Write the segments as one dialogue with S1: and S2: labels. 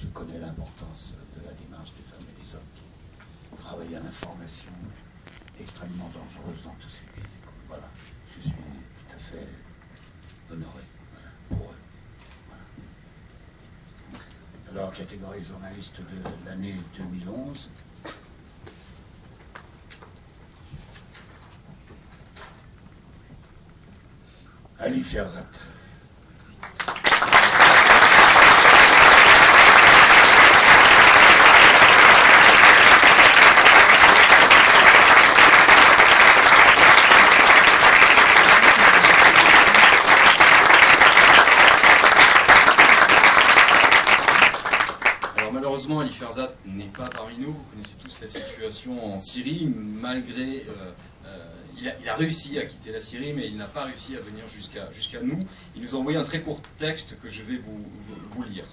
S1: je connais l'importance de la démarche des femmes et des hommes qui travaillent à l'information, extrêmement dangereuse dans tous ces pays. Voilà, je suis tout à fait honoré, voilà, pour eux. Voilà. Alors, catégorie journaliste de l'année 2011. Ali Ferzat.
S2: Malheureusement, Ali Ferzat n'est pas parmi nous. Vous connaissez tous la situation en Syrie, malgré... il a réussi à quitter la Syrie, mais il n'a pas réussi à venir jusqu'à nous. Il nous a envoyé un très court texte que je vais vous lire.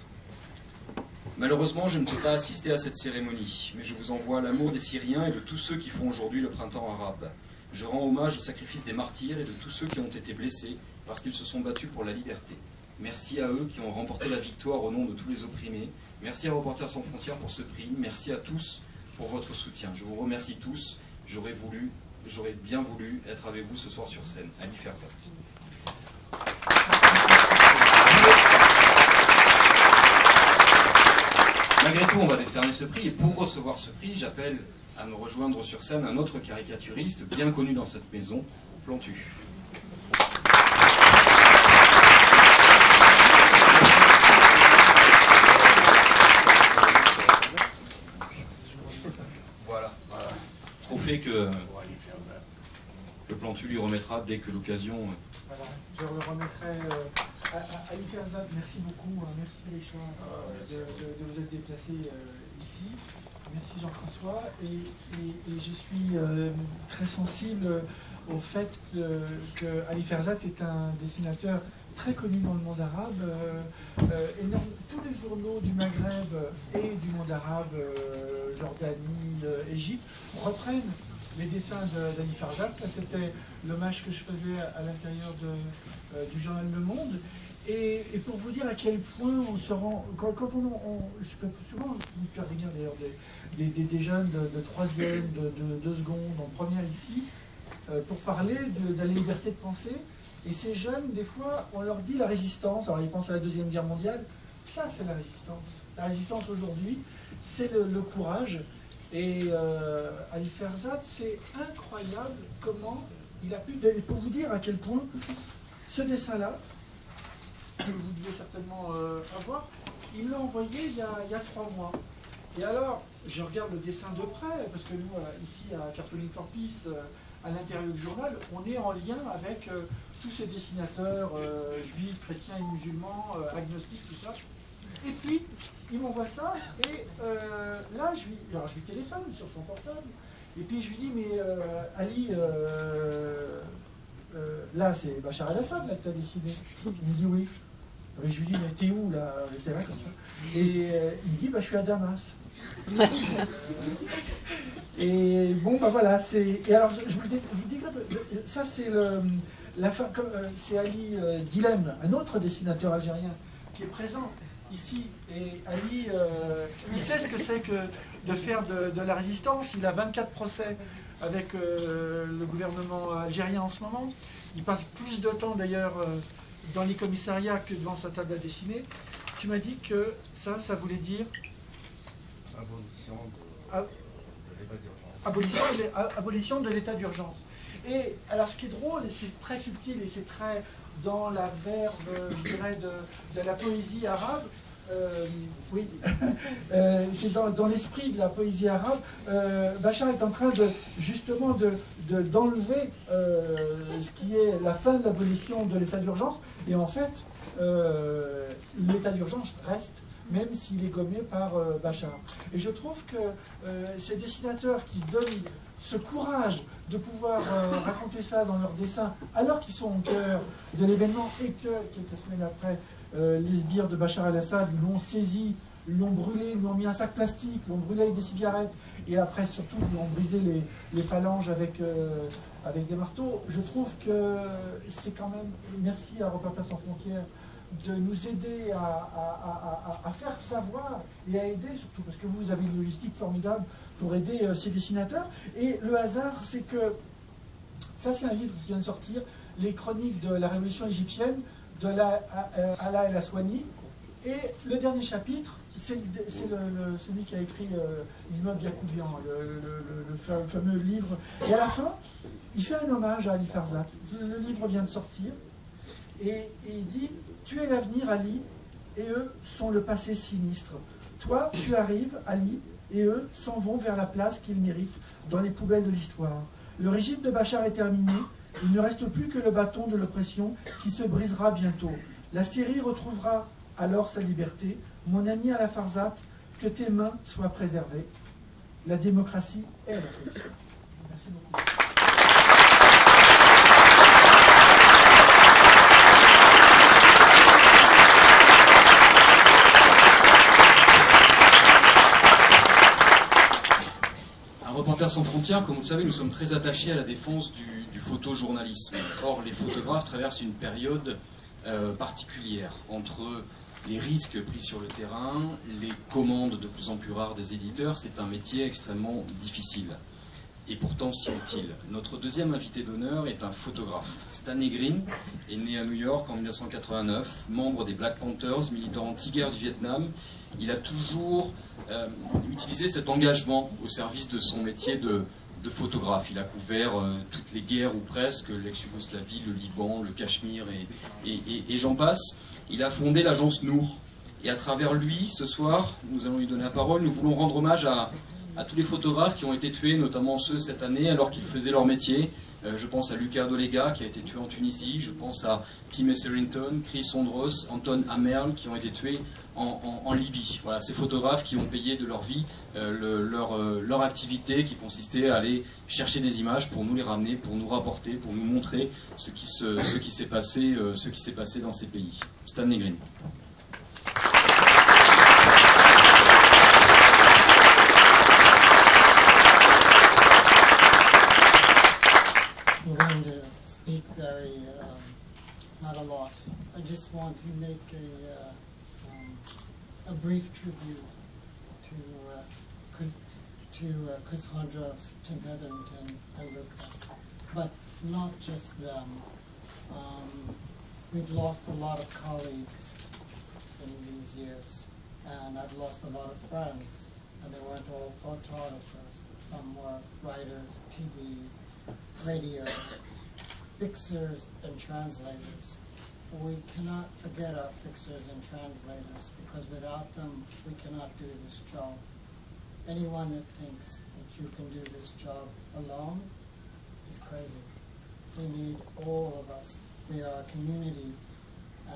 S2: Malheureusement, je ne peux pas assister à cette cérémonie, mais je vous envoie l'amour des Syriens et de tous ceux qui font aujourd'hui le printemps arabe. Je rends hommage au sacrifice des martyrs et de tous ceux qui ont été blessés parce qu'ils se sont battus pour la liberté. Merci à eux qui ont remporté la victoire au nom de tous les opprimés. Merci à Reporters sans frontières pour ce prix. Merci à tous pour votre soutien. Je vous remercie tous. J'aurais bien voulu être avec vous ce soir sur scène. Ali Ferzat. Malgré tout, on va décerner ce prix. Et pour recevoir ce prix, j'appelle à me rejoindre sur scène un autre caricaturiste bien connu dans cette maison, Plantu. Trophée que Plantu lui remettra dès que l'occasion...
S3: Voilà, je le remettrai à Ali Ferzat. Merci beaucoup, merci Richard de vous être déplacé ici. Merci Jean-François. Et je suis très sensible au fait que Ali Ferzat est un dessinateur très connu dans le monde arabe. Tous les journaux du Maghreb et du monde arabe, Jordanie, Égypte, reprennent les dessins d'Ali Ferzat. Ça, c'était l'hommage que je faisais à l'intérieur du journal Le Monde. Et pour vous dire à quel point on se rend... je fais souvent vous faire venir d'ailleurs des jeunes de 3e, de seconde, en première ici, pour parler de la liberté de penser. Et ces jeunes, des fois, on leur dit la résistance. Alors ils pensent à la Deuxième Guerre mondiale. Ça, c'est la résistance. La résistance aujourd'hui, c'est le courage. Et Ali Ferzat, c'est incroyable comment il a pu... Pour vous dire à quel point ce dessin-là, que vous devez certainement avoir, il me l'a envoyé il y a 3 mois. Et alors, je regarde le dessin de près, parce que nous, ici, à Cartooning for Peace, à l'intérieur du journal, on est en lien avec tous ces dessinateurs juifs, chrétiens et musulmans, agnostiques, tout ça. Et puis, il m'envoie ça, et là, je lui téléphone sur son portable, et puis je lui dis, mais Ali, là, c'est Bachar el-Assad là, que tu as dessiné. Il me dit oui. Et je lui dis, mais t'es où là? T'es là comme ça. Et il me dit, bah, je suis à Damas. Et bon, bah voilà, c'est... Et alors, je vous dis que ça, c'est la fin, c'est Ali Dilem, un autre dessinateur algérien, qui est présent ici. Et Ali, il sait ce que c'est que de faire de la résistance. Il a 24 procès avec le gouvernement algérien en ce moment. Il passe plus de temps, d'ailleurs, dans les commissariats que devant sa table à dessiner. Tu m'as dit que ça voulait dire... Abolition de l'état d'urgence. Et alors ce qui est drôle, et c'est très subtil, et c'est très dans la verve, je dirais, de la poésie arabe, oui, c'est dans l'esprit de la poésie arabe, Bachar est en train justement d'enlever ce qui est la fin de l'abolition de l'état d'urgence, et en fait, l'état d'urgence reste, même s'il est gommé par Bachar. Et je trouve que ces dessinateurs qui se donnent ce courage de pouvoir raconter ça dans leurs dessins, alors qu'ils sont au cœur de l'événement, et que, quelques semaines après, les sbires de Bachar el-Assad l'ont saisi, l'ont brûlé, lui ont mis un sac plastique, l'ont brûlé avec des cigarettes, et après surtout lui ont brisé les phalanges avec avec des marteaux. Je trouve que c'est quand même, merci à Reporters sans frontières, de nous aider à faire savoir et à aider, surtout parce que vous avez une logistique formidable pour aider ces dessinateurs. Et le hasard, c'est que, ça c'est un livre qui vient de sortir, Les chroniques de la révolution égyptienne, de Ala El Aswani. Et le dernier chapitre, c'est celui qui a écrit L'immeuble Yacoubian, le fameux livre. Et à la fin, il fait un hommage à Ali Farzad. Le livre vient de sortir. Et il dit « Tu es l'avenir, Ali, et eux sont le passé sinistre. Toi, tu arrives, Ali, et eux s'en vont vers la place qu'ils méritent dans les poubelles de l'histoire. Le régime de Bachar est terminé. Il ne reste plus que le bâton de l'oppression qui se brisera bientôt. La Syrie retrouvera alors sa liberté. Mon ami Ala Farzad, que tes mains soient préservées. La démocratie est la solution. » Merci beaucoup.
S2: Reporters sans frontières, comme vous le savez, nous sommes très attachés à la défense du photojournalisme. Or, les photographes traversent une période particulière entre les risques pris sur le terrain, les commandes de plus en plus rares des éditeurs. C'est un métier extrêmement difficile et pourtant si utile. Notre deuxième invité d'honneur est un photographe. Stanley Green est né à New York en 1989, membre des Black Panthers, militant anti-guerre du Vietnam. Il a toujours utilisé cet engagement au service de son métier de photographe. Il a couvert toutes les guerres ou presque, l'ex-Yougoslavie, le Liban, le Cachemire et j'en passe. Il a fondé l'agence Nour. Et à travers lui, ce soir, nous allons lui donner la parole. Nous voulons rendre hommage à tous les photographes qui ont été tués, notamment ceux cette année, alors qu'ils faisaient leur métier. Je pense à Luca Dolega qui a été tué en Tunisie, je pense à Tim Esserington, Chris Ondros, Anton Amerl qui ont été tués en Libye. Voilà, ces photographes qui ont payé de leur vie leur activité qui consistait à aller chercher des images pour nous les ramener, pour nous rapporter, pour nous montrer ce qui s'est passé dans ces pays. Stanley Green.
S4: I'm going to speak not a lot. I just want to make a brief tribute to Chris Hondros, Tim Hetherington, and Luca, but not just them. We've lost a lot of colleagues in these years, and I've lost a lot of friends, and they weren't all photographers. Some were writers, TV, radio, fixers and translators. We cannot forget our fixers and translators because without them we cannot do this job. Anyone that thinks that you can do this job alone is crazy. We need all of us. We are a community,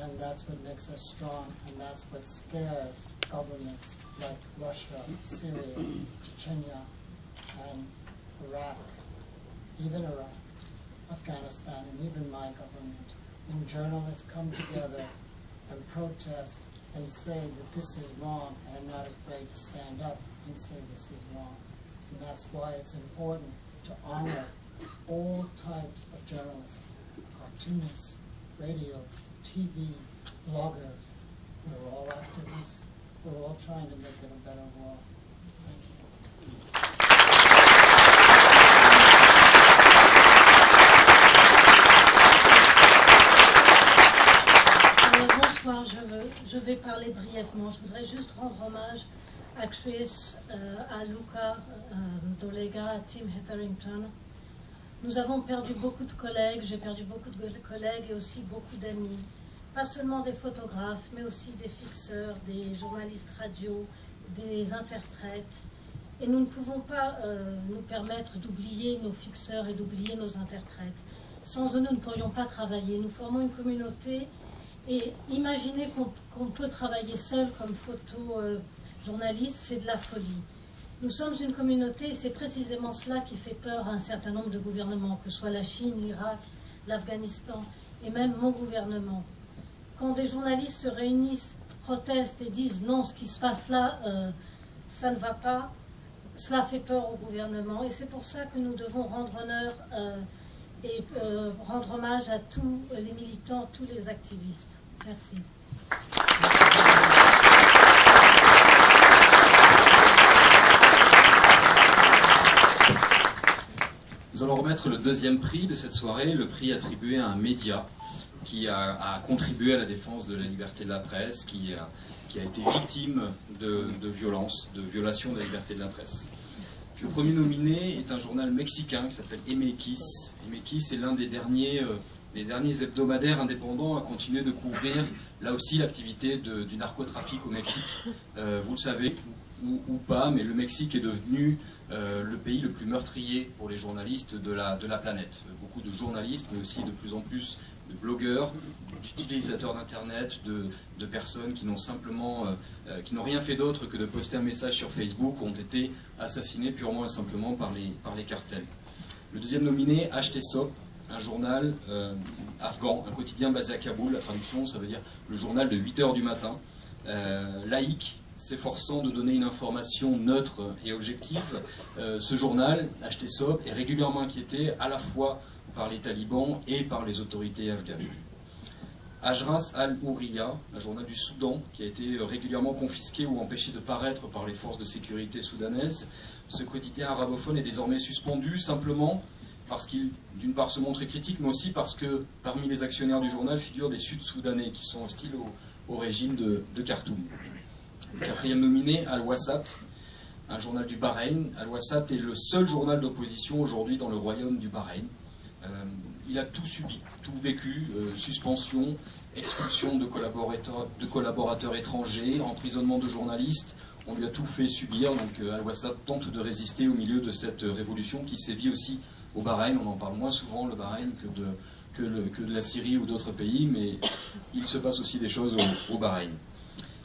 S4: and that's what makes us strong, and that's what scares governments like Russia, Syria, Chechnya, and Iraq. Even Iraq, Afghanistan, and even my government, when journalists come together and protest and say that this is wrong, and are not afraid to stand up and say this is wrong. And that's why it's important to honor all types of journalism, cartoonists, radio, TV, bloggers. We're all activists. We're all trying to make it a better world. Thank you.
S5: Bonsoir, je vais parler brièvement. Je voudrais juste rendre hommage à Chris, à Luca Dolega, à Tim Hetherington. Nous avons perdu beaucoup de collègues, j'ai perdu beaucoup de collègues et aussi beaucoup d'amis. Pas seulement des photographes, mais aussi des fixeurs, des journalistes radio, des interprètes. Et nous ne pouvons pas nous permettre d'oublier nos fixeurs et d'oublier nos interprètes. Sans eux, nous ne pourrions pas travailler. Nous formons une communauté. Et imaginer qu'on peut travailler seul comme photojournaliste, c'est de la folie. Nous sommes une communauté et c'est précisément cela qui fait peur à un certain nombre de gouvernements, que ce soit la Chine, l'Irak, l'Afghanistan et même mon gouvernement. Quand des journalistes se réunissent, protestent et disent non, ce qui se passe là, ça ne va pas, cela fait peur au gouvernement. Et c'est pour ça que nous devons rendre honneur et rendre hommage à tous les militants, tous les activistes. Merci.
S2: Nous allons remettre le deuxième prix de cette soirée, le prix attribué à un média qui a contribué à la défense de la liberté de la presse, qui a été victime de violences, de violations de la liberté de la presse. Le premier nominé est un journal mexicain qui s'appelle MX. MX est l'un des derniers hebdomadaires indépendants à continuer de couvrir, là aussi, l'activité du narcotrafic au Mexique. Vous le savez, ou pas, mais le Mexique est devenu le pays le plus meurtrier pour les journalistes de la planète. Beaucoup de journalistes, mais aussi de plus en plus de blogueurs, d'utilisateurs d'Internet, de personnes qui n'ont simplement, qui n'ont rien fait d'autre que de poster un message sur Facebook, ont été assassinés purement et simplement par les cartels. Le deuxième nominé, HT-SOP, un journal afghan, un quotidien basé à Kaboul. La traduction, ça veut dire le journal de 8 h du matin, laïque, s'efforçant de donner une information neutre et objective. Ce journal, HT-SOP, est régulièrement inquiété à la fois par les talibans et par les autorités afghanes. Ajras al-Ouriya, un journal du Soudan, qui a été régulièrement confisqué ou empêché de paraître par les forces de sécurité soudanaises. Ce quotidien arabophone est désormais suspendu simplement parce qu'il, d'une part, se montre critique, mais aussi parce que parmi les actionnaires du journal figurent des Sud-Soudanais qui sont hostiles au régime de Khartoum. Le quatrième nominé, Al-Wasat, un journal du Bahreïn. Al-Wasat est le seul journal d'opposition aujourd'hui dans le royaume du Bahreïn. Il a tout subi, tout vécu, suspension, expulsion de collaborateurs étrangers, emprisonnement de journalistes. On lui a tout fait subir, donc Al-Wasat tente de résister au milieu de cette révolution qui sévit aussi au Bahreïn. On en parle moins souvent, le Bahreïn, que de la Syrie ou d'autres pays, mais il se passe aussi des choses au Bahreïn.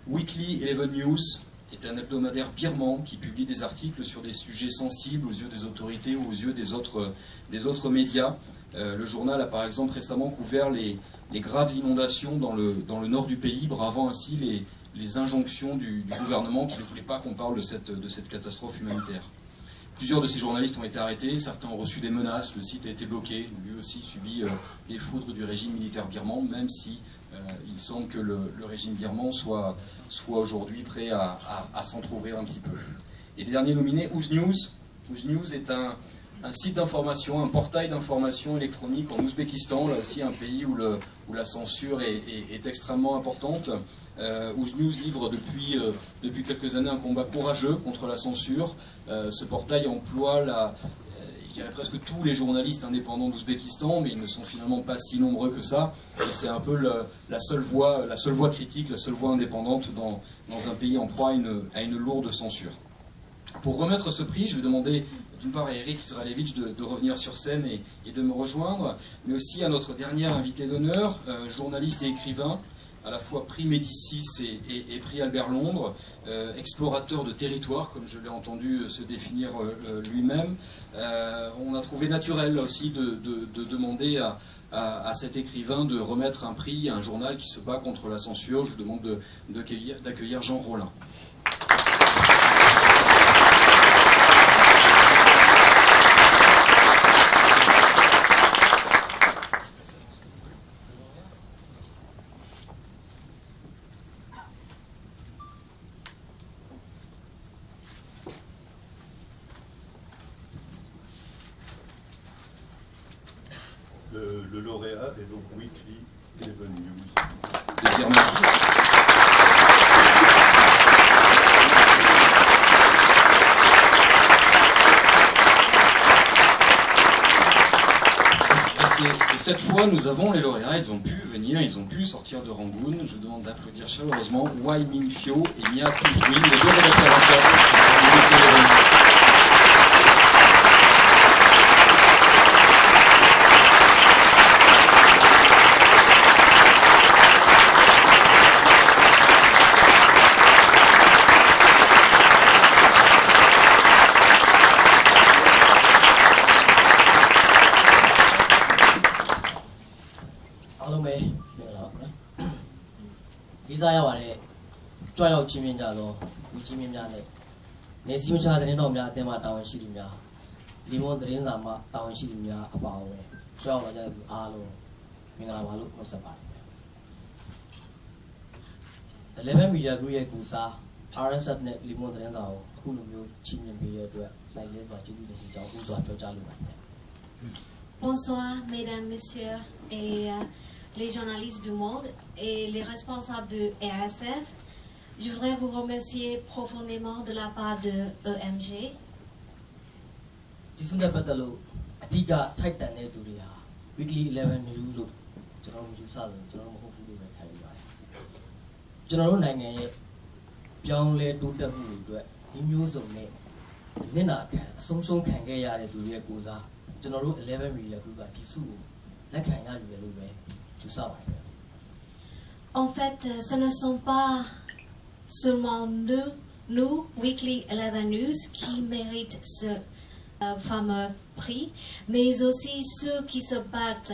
S2: Weekly 11 News est un hebdomadaire birman qui publie des articles sur des sujets sensibles aux yeux des autorités ou aux yeux des autres médias. Le journal a par exemple récemment couvert les graves inondations dans le nord du pays, bravant ainsi les injonctions du gouvernement qui ne voulait pas qu'on parle de cette catastrophe humanitaire. Plusieurs de ces journalistes ont été arrêtés, certains ont reçu des menaces, le site a été bloqué, lui aussi subit les foudres du régime militaire birman, même si il semble que le régime birman soit aujourd'hui prêt à s'entrouvrir un petit peu. Et le dernier nominé, Uznews. Uznews est un site d'information, un portail d'information électronique en Ouzbékistan, là aussi un pays où la censure est extrêmement importante. Uznews livre depuis quelques années un combat courageux contre la censure. Ce portail emploie je dirais presque tous les journalistes indépendants d'Ouzbékistan, mais ils ne sont finalement pas si nombreux que ça. Et c'est un peu la seule voix critique, la seule voix indépendante dans un pays en proie à une lourde censure. Pour remettre ce prix, je vais demander d'une part à Eric Israelevich de revenir sur scène et de me rejoindre, mais aussi à notre dernier invité d'honneur, journaliste et écrivain, à la fois prix Médicis et prix Albert Londres, explorateur de territoire, comme je l'ai entendu se définir lui-même. On a trouvé naturel là aussi de demander à cet écrivain de remettre un prix à un journal qui se bat contre la censure. Je vous demande d'accueillir Jean Rollin.
S6: Le lauréat est donc Weekly 11 News.
S2: De Birmanie. Et cette fois, nous avons les lauréats, ils ont pu venir, ils ont pu sortir de Rangoon. Je vous demande d'applaudir chaleureusement Wai Min Phyo et Mia Tuntwin, les deux rédacteurs en chef.
S7: Joy of Chimindalo, Wichimian, Nesimcha, the Nomia, Dema Town Shilimia, Limon Drinama, Town Shilimia, about ဆွဲအောင်လာကြတဲ့လူအားလုံးမင်္ဂလာပါလို့နှုတ်ဆက်ပါတယ်11 Media Group ရဲ့ကူစား RSF နဲ့ Limon သတင်းစာကိုအခုလိုမျိုးချီးမြှင့်ပေးတဲ့အတွက်လိုက်လဲစွာကျေးဇူးတင်ကြောင်းဥစွာပြောကြားလိုပါတယ်
S8: Bonsoir, mesdames, messieurs, et les journalistes du monde et les responsables de RSF. Je voudrais vous remercier profondément de la part de EMG.
S7: ဒီစုနဲ့ပတ်သက်လို့အဓိကထိုက်တန်တဲ့သူတွေဟာ Weekly 11 News လို့ကျွန်တော်ယူဆတယ်ကျွန်တော်မဟုတ်ဘူးလို့ပဲခံယူပါတယ်ကျွန်တော်တို့နိုင်ငံရဲ့ပြောင်းလဲတိုးတက်မှုတွေအတွက်ဒီမျိုးစုံနဲ့နစ်နာခံအဆုံးရှုံးခံခဲ့ရတဲ့သူတွေရဲ့ကိုစားကျွန်တော်တို့11 Media Group ကဒီစုကိုလက်ခံရယူရလို့ပဲယူဆပါတယ်
S8: En fait, ce ne sont pas seulement nous, Weekly 11 News, qui méritent ce fameux prix, mais aussi ceux qui se battent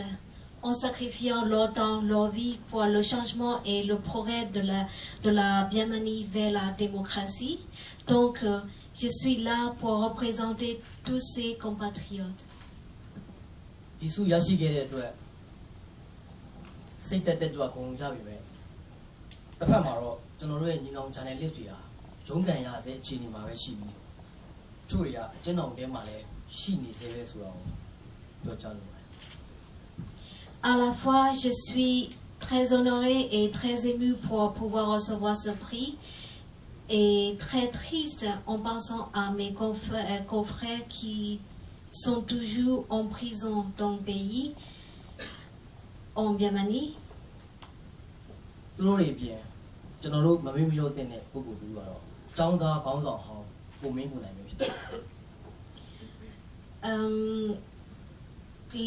S8: en sacrifiant leur temps, leur vie pour le changement et le progrès de la Birmanie vers la démocratie. Donc, je suis là pour représenter tous ces compatriotes.
S7: ဒီစုရရှိခဲ့တဲ့အတွက်စိတ်တက်ကြွကုန်ရပြီပဲတစ်ဖက်မှာတော့ကျွန်တော်တို့ရဲ့ညီနောင် channel list တွေဟာရုန်းကန်ရစေအခြေအနေမှာပဲရှိပြီးချို့တွေကအကျဉ်းတော်ထဲမှာလည်းရှိနေစေပဲဆိုတော့ပြောချလို့ပါတယ်
S8: À la fois, je suis très honorée et très émue pour pouvoir recevoir ce prix et très triste en pensant à mes confrères qui sont toujours en prison dans le pays, en Birmanie.
S7: သူတို့တွေပြင်ကျွန်တော်တို့မမေ့မလျော့တဲ့ပုဂ္ဂိုလ်တွေကတော့ចောင်းသားခေါင်းဆောင်ဟောင်းကိုမင်းကိုနိုင်မျိုးဖြစ်တယ်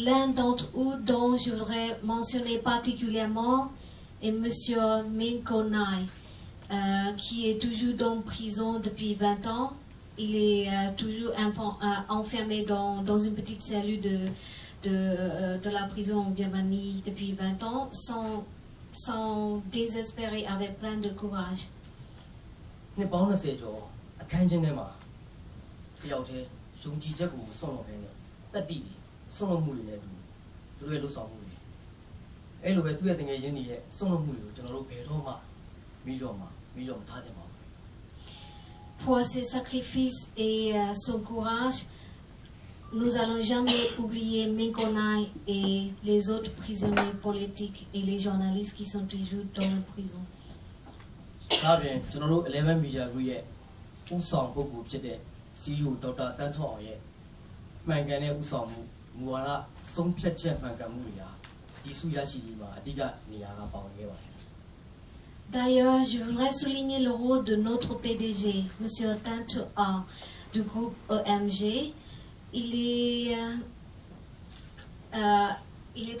S8: L'un d'entre eux dont je voudrais mentionner particulièrement est M. Min Konai, qui est toujours dans prison depuis 20 ans. Il est toujours enfermé dans une petite cellule de la prison en Birmanie depuis 20 ans, sans désespérer, avec plein de courage.
S7: နှစ်ပေါင်း20ကျော်အခန်းချင်းထဲမှာတယောက်တည်းယုံကြည်ချက်ကိုစွန့်လွတ်နေတယ်တက်တည်စွန့်လွတ်မှုတွေနဲ့သူတို့ရဲ့လှုပ်ဆောင်မှုတွေအဲ့လိုပဲသူ့ရဲ့တငယ်ချင်းတွေရဲ့စွန့်လွတ်မှုတွေကိုကျွန်တော်တို့ဘယ်တော့မှမီးတော့မထားကြပါဘူး
S8: Pour ses sacrifices et son courage, nous allons jamais oublier Minkonai et les autres prisonniers politiques et les journalistes qui sont toujours dans la prison.
S7: ဒါပြင်ကျွန်တော်တို့11 Media Group ရဲ့ဥဆောင်ပုဂ္ဂိုလ်ဖြစ်တဲ့ CEO ဒေါက်တာတန်းထွန်းအောင်ရဲ့မှန်ကန်တဲ့ဥဆောင်မှုမူဝါဒဆုံးဖြတ်ချက်မှန်ကန်မှုတွေဟာဒီစုရရှိရေးမှာအဓိကနေရာကပါဝင်ခဲ့ပါတယ်
S8: D'ailleurs, je voudrais souligner le rôle de notre PDG, M. Tantu A, du groupe EMG. Il est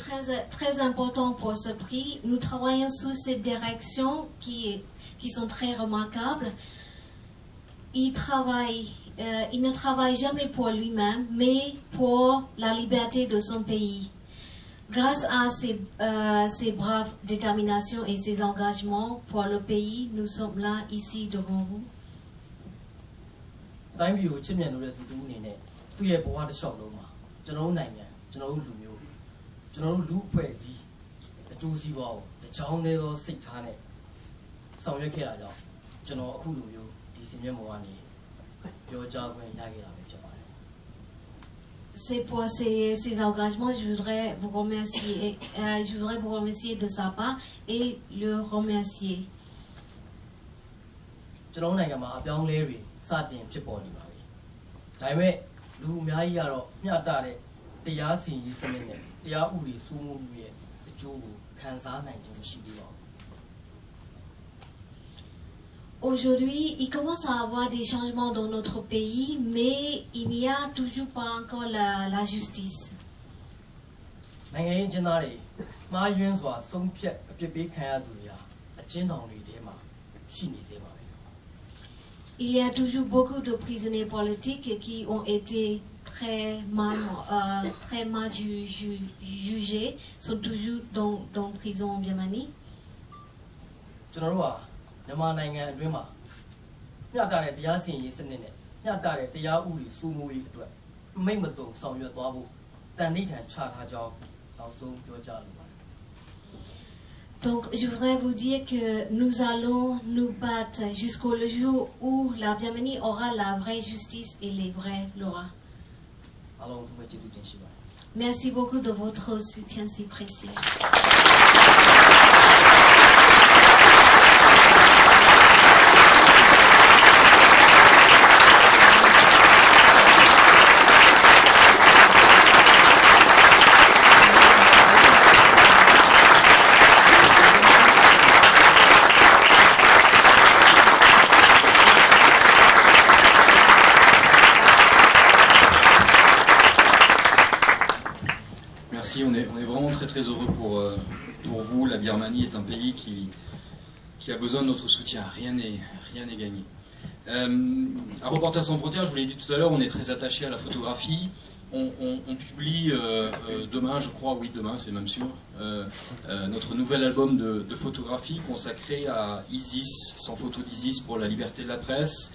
S8: très important pour ce prix. Nous travaillons sous cette direction qui sont très remarquables. Il ne travaille jamais pour lui-même, mais pour la liberté de son pays. Grâce à ses braves déterminations et ses engagements pour le pays, nous sommes là, ici, devant vous.
S7: တိုင်းပြည်ကိုချစ်မြတ်လို့တဲ့သူတူအနေနဲ့သူ့ရဲ့ဘဝတစ်လျှောက်လုံးမှာကျွန်တော်တို့နိုင်ငံကျွန်တော်တို့လူမျိုးကျွန်တော်တို့လူအဖွဲ့အစည်းအကျိုးစီးပွားကိုတချောင်းသေးသောစိတ်ထားနဲ့ဆောင်ရွက်ခဲ့တာကြောင့်ကျွန်တော်အခုလူမျိုးဒီစင်မြတ်မော်ကနေပြောကြားခွင့်ရခဲ့တာပဲဖြစ်ပါတယ်
S8: C'est pour ces engagements, je voudrais vous remercier de sa part et le remercier.
S7: ကျွန်တော်နိုင်ငံမှာအပြောင်းလဲတွေစတင်ဖြစ်ပေါ်နေပါပြီဒါပေမဲ့လူအများကြီးကတော့မျှတတဲ့တရားစီရင်စနစ်နဲ့တရားဥပဒေစိုးမိုးမှုရဲ့အကျိုးကိုခံစားနိုင်ခြင်းမရှိသေးပါဘူး
S8: Aujourd'hui, il commence à avoir des changements dans notre pays, mais il n'y a toujours pas encore la justice.
S7: နိုင်ငံရေးကျင်းသားတွေမှားယွင်းစွာဆုံးဖြတ်အပြစ်ပေးခံရသူတွေဟာအကျဉ်းထောင်တွေထဲမှာရှိနေသေးပါပဲ
S8: Il y a toujours beaucoup de prisonniers politiques qui ont été très mal jugés, sont toujours dans prison en Birmanie.
S7: ကျွန်တော်တို့ဟာမြန်မာနိုင်ငံအတွင်းမှာမျှတတဲ့တရားစီရင်ရေးစနစ်နဲ့မျှတတဲ့တရားဥပဒေစိုးမိုးရေးအတွက်မိတ်မတုံဆောင်ရွက်သွားဖို့ တန်ဋိဌာန်ချထားကြောင်းနောက်ဆုံးပြောကြားလိုပါတယ်
S8: Donc, je voudrais vous dire que nous allons nous battre jusqu'au jour où la Birmanie aura la vraie justice et les vraies lois.
S7: အားလုံးကိုကျေးဇူးတင်ရှိပါတယ်
S8: Merci beaucoup de votre soutien si précieux.
S2: Merci, on est vraiment très heureux pour vous. La Birmanie est un pays qui a besoin de notre soutien. Rien n'est gagné. À Reporters sans frontières, je vous l'ai dit tout à l'heure, on est très attaché à la photographie. On publie demain, je crois, oui demain, c'est même sûr, notre nouvel album de photographie consacré à Isis, sans photo d'Isis pour la liberté de la presse.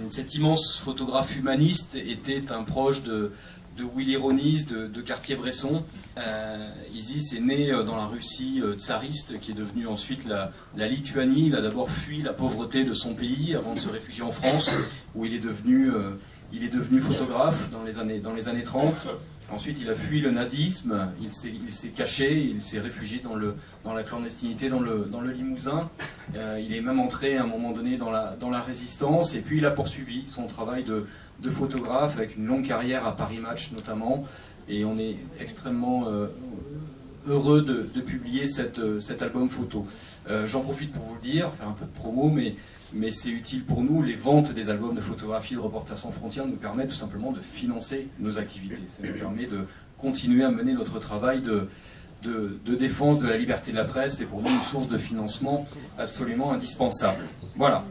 S2: Cet immense photographe humaniste était un proche de Willy Ronis, de Cartier-Bresson. Isis est né dans la Russie tsariste, qui est devenue ensuite la Lituanie. Il a d'abord fui la pauvreté de son pays avant de se réfugier en France, où il est devenu photographe dans les années 30. Ensuite, il a fui le nazisme, il s'est caché, il s'est réfugié dans la clandestinité, dans le Limousin. Il est même entré à un moment donné dans la résistance, et puis il a poursuivi son travail de photographe avec une longue carrière à Paris Match notamment. Et on est extrêmement heureux de publier cet album photo. J'en profite pour vous le dire, faire un peu de promo, mais c'est utile pour nous. Les ventes des albums de photographie de Reporters sans frontières nous permettent tout simplement de financer nos activités. Ça nous permet de continuer à mener notre travail de défense de la liberté de la presse. C'est pour nous une source de financement absolument indispensable. Voilà.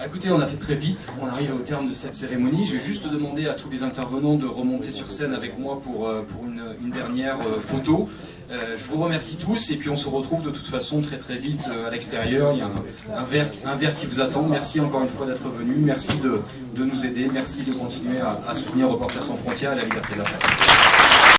S2: Écoutez, on a fait très vite, on arrive au terme de cette cérémonie. Je vais juste demander à tous les intervenants de remonter sur scène avec moi pour une dernière photo. Je vous remercie tous et puis on se retrouve de toute façon très vite à l'extérieur. Il y a un verre qui vous attend. Merci encore une fois d'être venu. Merci de nous aider. Merci de continuer à soutenir Reporters sans frontières et la liberté de la presse.